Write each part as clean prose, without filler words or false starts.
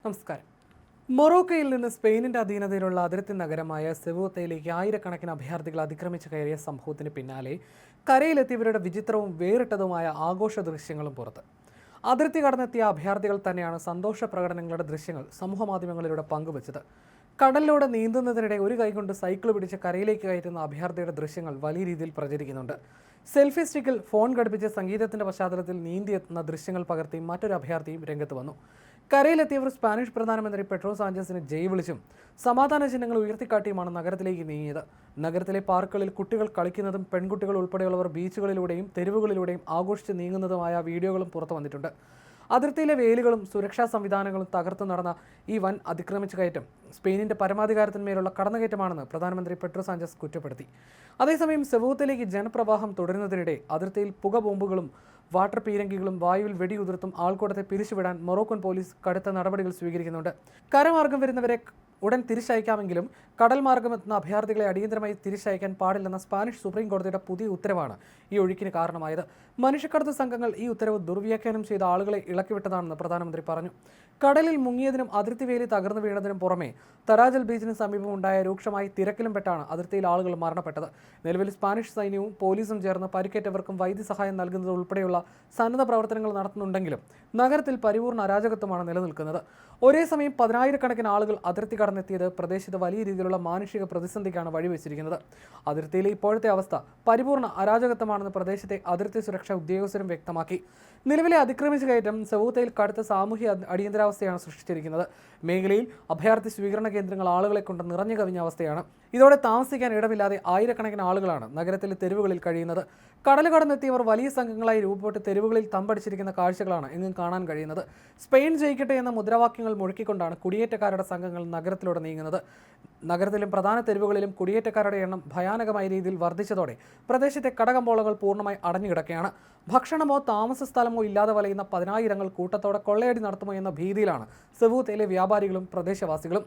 നമസ്കാരം. മൊറോക്കോയിൽ നിന്ന് സ്പെയിനിന്റെ അധീനതയിലുള്ള അതിർത്തി നഗരമായ സെവൂത്തയിലേക്ക് ആയിരക്കണക്കിന് അഭയാർത്ഥികൾ അതിക്രമിച്ച് കയറിയ സംഭവത്തിന് പിന്നാലെ കരയിലെത്തിയവരുടെ വിചിത്രവും വേറിട്ടതുമായ ആഘോഷ ദൃശ്യങ്ങളും പുറത്ത്. അതിർത്തി കടന്നെത്തിയ അഭയാർത്ഥികൾ തന്നെയാണ് സന്തോഷ പ്രകടനങ്ങളുടെ ദൃശ്യങ്ങൾ സമൂഹമാധ്യമങ്ങളിലൂടെ പങ്കുവച്ചത്. കടലിലൂടെ നീന്തുന്നതിനിടെ ഒരു കൈകൊണ്ട് സൈക്കിൾ പിടിച്ച് കരയിലേക്ക് കയറ്റുന്ന അഭയാർത്ഥിയുടെ ദൃശ്യങ്ങൾ വലിയ രീതിയിൽ പ്രചരിക്കുന്നുണ്ട്. സെൽഫി സ്റ്റിക്കിൽ ഫോൺ ഘടിപ്പിച്ച സംഗീതത്തിന്റെ പശ്ചാത്തലത്തിൽ നീന്തിയെത്തുന്ന ദൃശ്യങ്ങൾ പകർത്തി മറ്റൊരു അഭയാർത്ഥിയും രംഗത്ത് വന്നു. കരയിലെത്തിയവർ സ്പാനിഷ് പ്രധാനമന്ത്രി പെട്രോ സാഞ്ചസിനെ ജയ് വിളിച്ചും സമാധാന ചിഹ്നങ്ങൾ ഉയർത്തിക്കാട്ടിയുമാണ് നഗരത്തിലേക്ക് നീങ്ങിയത്. നഗരത്തിലെ പാർക്കുകളിൽ കുട്ടികൾ കളിക്കുന്നതും പെൺകുട്ടികൾ ഉൾപ്പെടെയുള്ളവർ ബീച്ചുകളിലൂടെയും തെരുവുകളിലൂടെയും ആഘോഷിച്ച് നീങ്ങുന്നതുമായ വീഡിയോകളും പുറത്തു വന്നിട്ടുണ്ട്. അതിർത്തിയിലെ വേലികളും സുരക്ഷാ സംവിധാനങ്ങളും തകർത്തു നടന്ന ഈ വൻ അതിക്രമിച്ചു കയറ്റം സ്പെയിനിന്റെ പരമാധികാരത്തിന്മേലുള്ള കടന്നുകയറ്റമാണെന്ന് പ്രധാനമന്ത്രി പെട്രോ സാഞ്ചസ് കുറ്റപ്പെടുത്തി. അതേസമയം സെവൂത്തയിലേക്ക് ജനപ്രവാഹം തുടരുന്നതിനിടെ അതിർത്തിയിൽ പുക ബോംബുകളും വാട്ടർ പീരങ്കികളും വായുവിൽ വെടിയുതിർത്തും ആൾക്കൂട്ടത്തെ പിരിച്ചുവിടാൻ മൊറോക്കൻ പോലീസ് കടുത്ത നടപടികൾ സ്വീകരിക്കുന്നുണ്ട്. കരമാർഗം വരുന്നവരെ ഉടൻ തിരിച്ചയക്കാമെങ്കിലും കടൽ മാർഗമെത്തുന്ന അഭയാർത്ഥികളെ അടിയന്തരമായി തിരിച്ചയക്കാൻ പാടില്ലെന്ന സ്പാനിഷ് സുപ്രീം കോടതിയുടെ പുതിയ ഉത്തരവാണ് ഈ ഒഴുക്കിന് കാരണമായത്. മനുഷ്യക്കടത്ത് സംഘങ്ങൾ ഈ ഉത്തരവ് ദുർവ്യാഖ്യാനം ചെയ്ത ആളുകളെ ഇളക്കിവിട്ടതാണെന്ന് പ്രധാനമന്ത്രി പറഞ്ഞു. കടലിൽ മുങ്ങിയതിനും അതിർത്തി വേലി തകർന്നു വീണതിനും പുറമെ തരാജൽ ബീച്ചിന് സമീപം ഉണ്ടായ രൂക്ഷമായി തിരക്കിലും പെട്ടാണ് അതിർത്തിയിൽ ആളുകൾ മരണപ്പെട്ടത്. നിലവിൽ സ്പാനിഷ് സൈന്യവും പോലീസും ചേർന്ന് പരിക്കേറ്റവർക്കും വൈദ്യസഹായം നൽകുന്നത് ഉൾപ്പെടെയുള്ള സന്നദ്ധ പ്രവർത്തനങ്ങൾ നടത്തുന്നുണ്ടെങ്കിലും നഗരത്തിൽ പരിപൂർണ്ണ അരാജകത്വമാണ് നിലനിൽക്കുന്നത്. ഒരേ സമയം 10,000-കണക്കിന് ആളുകൾ അതിർത്തി കടന്നെത്തിയത് പ്രദേശത്ത് വലിയ രീതിയിലുള്ള മാനുഷിക പ്രതിസന്ധിക്കാണ് വഴിവെച്ചിരിക്കുന്നത്. അതിർത്തിയിലെ ഇപ്പോഴത്തെ അവസ്ഥ പരിപൂർണ്ണ അരാജകത്വമാണെന്ന് പ്രദേശത്തെ അതിർത്തി സുരക്ഷാ ഉദ്യോഗസ്ഥരും വ്യക്തമാക്കി. നിലവിലെ അതിക്രമിച്ചു കയറ്റം സെവൂത്തയിൽ കടുത്ത സാമൂഹ്യ അടിയന്തരാവസ്ഥയാണ് സൃഷ്ടിച്ചിരിക്കുന്നത്. മേഖലയിൽ അഭയാർത്ഥി സ്വീകരണ കേന്ദ്രങ്ങൾ ആളുകളെ കൊണ്ട് നിറഞ്ഞു കവിഞ്ഞ അവസ്ഥയാണ്. ഇതോടെ താമസിക്കാൻ ഇടമില്ലാതെ ആയിരക്കണക്കിന് ആളുകളാണ് നഗരത്തിലെ തെരുവുകളിൽ കഴിയുന്നത്. കടൽ കടന്നെത്തിയവർ വലിയ സംഘങ്ങളായി രൂപപ്പെട്ട് തെരുവുകളിൽ തമ്പടിച്ചിരിക്കുന്ന കാഴ്ചകളാണ് എങ്ങും കാണാൻ കഴിയുന്നത്. സ്പെയിൻ ജയിക്കട്ടെ എന്ന മുദ്രാവാക്യങ്ങൾ മുഴക്കിക്കൊണ്ടാണ് കുടിയേറ്റക്കാരുടെ സംഘങ്ങൾ നഗരത്തിലൂടെ നീങ്ങുന്നത്. നഗരത്തിലും പ്രധാന തെരുവുകളിലും കുടിയേറ്റക്കാരുടെ എണ്ണം ഭയാനകമായ രീതിയിൽ വർദ്ധിച്ചതോടെ പ്രദേശത്തെ കടകമ്പോളങ്ങൾ പൂർണ്ണമായി അടഞ്ഞുകിടക്കുകയാണ്. ഭക്ഷണമോ താമസ സ്ഥലമോ ഇല്ലാതെ വലയുന്ന 10,000-ങ്ങൾ കൂട്ടത്തോടെ കൊള്ളയടി നടത്തുമോ എന്ന ഭീതിയിലാണ് സെവൂത്തയിലെ വ്യാപാരികളും പ്രദേശവാസികളും.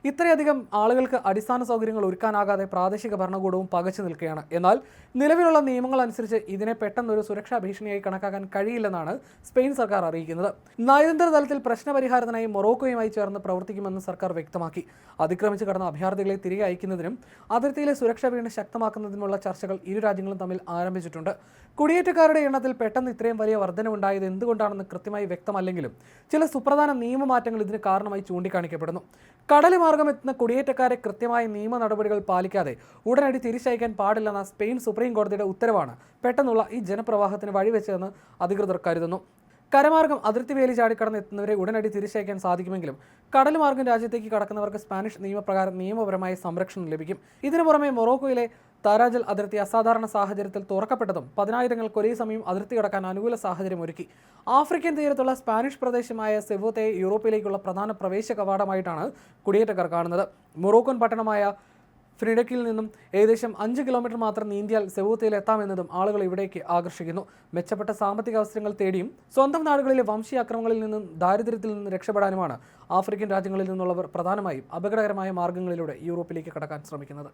ഇത്രയധികം ആളുകൾക്ക് അടിസ്ഥാന സൗകര്യങ്ങൾ ഒരുക്കാനാകാതെ പ്രാദേശിക ഭരണകൂടവും പകച്ചു നിൽക്കുകയാണ്. എന്നാൽ നിലവിലുള്ള നിയമങ്ങൾ അനുസരിച്ച് ഇതിനെ പെട്ടെന്നൊരു സുരക്ഷാ ഭീഷണിയായി കണക്കാക്കാൻ കഴിയില്ലെന്നാണ് സ്പെയിൻ സർക്കാർ അറിയിക്കുന്നത്. നയതന്ത്ര തലത്തിൽ പ്രശ്നപരിഹാരത്തിനായി മൊറോക്കോയുമായി ചേർന്ന് പ്രവർത്തിക്കുമെന്ന് സർക്കാർ വ്യക്തമാക്കി. അതിക്രമിച്ച് കടന്ന അഭയാർത്ഥികളെ തിരികെ അയക്കുന്നതിനും അതിർത്തിയിലെ സുരക്ഷ വീണ്ടും ശക്തമാക്കുന്നതിനുമുള്ള ചർച്ചകൾ ഇരു രാജ്യങ്ങളും തമ്മിൽ ആരംഭിച്ചിട്ടുണ്ട്. കുടിയേറ്റക്കാരുടെ എണ്ണത്തിൽ പെട്ടെന്ന് ഇത്രയും വലിയ വർധനവുണ്ടായത് എന്തുകൊണ്ടാണെന്ന് കൃത്യമായി വ്യക്തമല്ലെങ്കിലും ചില സുപ്രധാന നിയമമാറ്റങ്ങൾ ഇതിന് കാരണമായി ചൂണ്ടിക്കാണിക്കപ്പെടുന്നു. കടൽ മാർഗമെത്തുന്ന കുടിയേറ്റക്കാരെ കൃത്യമായ നിയമ നടപടികൾ പാലിക്കാതെ ഉടനടി തിരിച്ചയക്കാൻ പാടില്ലെന്ന സ്പെയിൻ സുപ്രീം കോടതിയുടെ ഉത്തരവാണ് പെട്ടെന്നുള്ള ഈ ജനപ്രവാഹത്തിന് വഴിവെച്ചതെന്ന് അധികൃതർ കരുതുന്നു. കരമാർഗം അതിർത്തി വേലി ചാടിക്കടന്നെത്തുന്നവരെ ഉടനടി തിരിച്ചയക്കാൻ സാധിക്കുമെങ്കിലും കടൽ മാർഗം രാജ്യത്തേക്ക് കടക്കുന്നവർക്ക് സ്പാനിഷ് നിയമപ്രകാരം നിയമപരമായ സംരക്ഷണം ലഭിക്കും. ഇതിനു പുറമെ മൊറോക്കോയിലെ താരാജൽ അതിർത്തി അസാധാരണ സാഹചര്യത്തിൽ തുറക്കപ്പെട്ടതും 10,000-ങ്ങൾക്ക് ഒരേ സമയം അതിർത്തി കടക്കാൻ അനുകൂല സാഹചര്യം ഒരുക്കി. ആഫ്രിക്കൻ തീരത്തുള്ള സ്പാനിഷ് പ്രദേശമായ സെവൂത്തയെ യൂറോപ്പിലേക്കുള്ള പ്രധാന പ്രവേശ കവാടമായിട്ടാണ് കുടിയേറ്റക്കാർ കാണുന്നത്. മൊറോക്കൻ പട്ടണമായ ഫ്രിഡക്കിൽ നിന്നും ഏകദേശം 5 കിലോമീറ്റർ മാത്രം നീന്തിയാൽ സെവൂത്തയിൽ എത്താമെന്നതും ആളുകൾ ഇവിടേക്ക് ആകർഷിക്കുന്നു. മെച്ചപ്പെട്ട സാമ്പത്തിക അവസരങ്ങൾ തേടിയും സ്വന്തം നാടുകളിലെ വംശീയ അക്രമങ്ങളിൽ നിന്നും ദാരിദ്ര്യത്തിൽ നിന്നും രക്ഷപ്പെടാനുമാണ് ആഫ്രിക്കൻ രാജ്യങ്ങളിൽ നിന്നുള്ളവർ പ്രധാനമായും അപകടകരമായ മാർഗങ്ങളിലൂടെ യൂറോപ്പിലേക്ക് കടക്കാൻ ശ്രമിക്കുന്നത്.